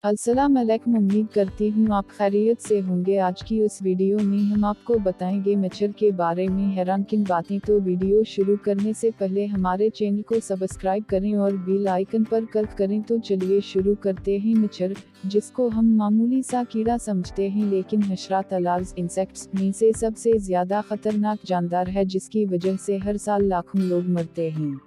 अस्सलाम वालेकुम, उम्मीद करती हूँ आप खैरियत से होंगे। आज की इस वीडियो में हम आपको बताएंगे मच्छर के बारे में हैरानकुन बातें। तो वीडियो शुरू करने से पहले हमारे चैनल को सब्सक्राइब करें और बेल आइकन पर क्लिक करें। तो चलिए शुरू करते हैं। मच्छर, जिसको हम मामूली सा कीड़ा समझते हैं, लेकिन हशरात अलार्ज इंसेक्ट्स में से सबसे ज्यादा खतरनाक जानदार है, जिसकी वजह से हर साल लाखों लोग मरते हैं।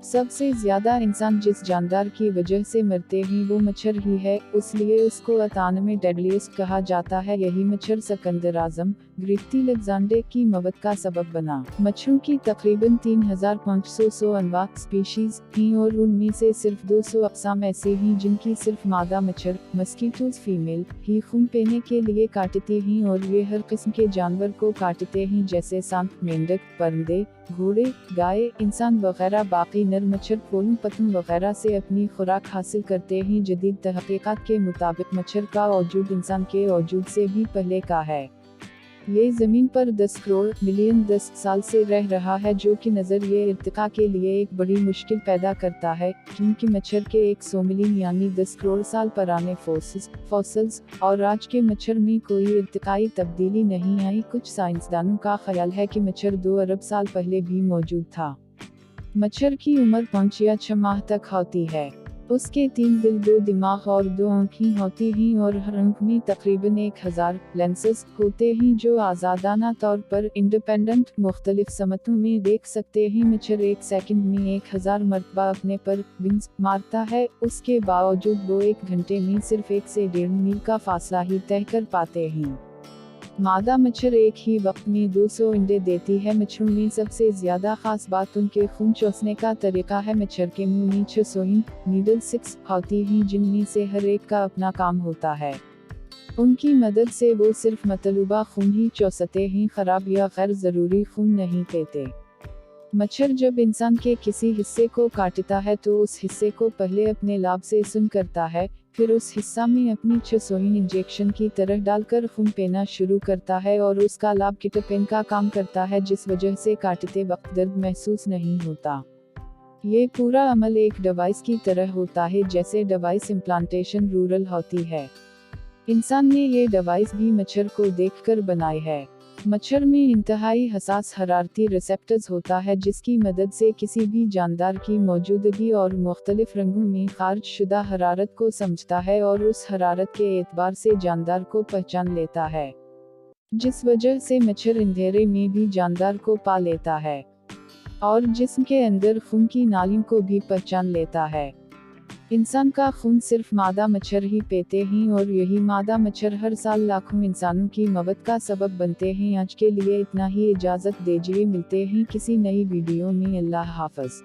सबसे ज्यादा इंसान जिस जानदार की वजह से मरते हैं वो मच्छर ही है, इसलिए उसको अतान में डेडलीस्ट कहा जाता है। यही मच्छर सिकंदर आजम ग्रेट अलेक्जेंडर की मौत का सबब बना। मच्छरों की तकरीबन 3500 अनवा स्पीशीज हैं और उनमें से सिर्फ 200 अक़साम ऐसे हैं जिनकी सिर्फ मादा मच्छर मस्कीटोज फीमेल ही खून पीने के लिए काटते हैं, और ये हर किस्म के जानवर को काटते हैं, जैसे सांप, मेंढक, परिंदे, घोड़े, गाय, इंसान वगैरह। बाकी नर मच्छर फूलों, पत्तों वगैरह से अपनी खुराक हासिल करते हैं। जदीद तहकीकात के मुताबिक मच्छर का वजूद इंसान के वजूद से भी पहले का है। ये ज़मीन पर 10 करोड़ मिलियन 10 साल से रह रहा है, जो कि नज़रिए इर्तिका के लिए एक बड़ी मुश्किल पैदा करता है, क्योंकि मच्छर के 100 मिलियन यानी 10 करोड़ साल पुराने फॉसिल्स और आज के मच्छर में कोई इर्तिकाई तब्दीली नहीं आई। कुछ साइंसदानों का ख्याल है कि मच्छर 2 अरब साल पहले भी मौजूद था। मच्छर की उम्र 5 या 6 माह तक होती है। उसके 3 दिल, 2 दिमाग और 2 आँखें होती हैं, और हर आँख में तकरीबन 1000 लेंसेज होते हैं, जो आज़ादाना तौर पर इंडिपेंडेंट मुख्तलिफ समतों में देख सकते हैं। मच्छर 1 सेकंड में 1000 मरतबा अपने पर विंग्स मारता है। उसके बावजूद वो 1 घंटे में सिर्फ 1 से 1.5 मील का फासला ही तय कर पाते हैं। मादा मच्छर एक ही वक्त में 200 अंडे देती है। मच्छरों में सबसे ज्यादा खास बात उनके खून चूसने का तरीका है। मच्छर के मुंह में 600 नीडल 6 होती हैं, जिनमें से हर एक का अपना काम होता है। उनकी मदद से वो सिर्फ मतलूबा खून ही चूसते हैं, खराब या गैर जरूरी खून नहीं पीते। मच्छर जब इंसान के किसी हिस्से को काटता है तो उस हिस्से को पहले अपने लाभ से सुन करता है, फिर उस हिस्सा में अपनी 600 इंजेक्शन की तरह डालकर खून पीना शुरू करता है, और उसका लाभ किटपेन का काम करता है, जिस वजह से काटते वक्त दर्द महसूस नहीं होता। ये पूरा अमल एक डिवाइस की तरह होता है, जैसे डिवाइस इम्प्लांटेशन रूरल होती है। इंसान ने ये डिवाइस भी मच्छर को देखकर बनाई है। मच्छर में इंतहाई हसास हरारती रिसेप्टर्स होता है, जिसकी मदद से किसी भी जानदार की मौजूदगी और मुख्तलिफ रंगों में खारिज शुदा हरारत को समझता है, और उस हरारत के एतबार से जानदार को पहचान लेता है, जिस वजह से मच्छर अंधेरे में भी जानदार को पा लेता है, और जिस्म के अंदर खून की नालियों को भी पहचान लेता है। इंसान का खून सिर्फ मादा मच्छर ही पीते हैं, और यही मादा मच्छर हर साल लाखों इंसानों की मौत का सबब बनते हैं। आज के लिए इतना ही, इजाज़त दीजिए, मिलते हैं किसी नई वीडियो में। अल्लाह हाफ़िज़।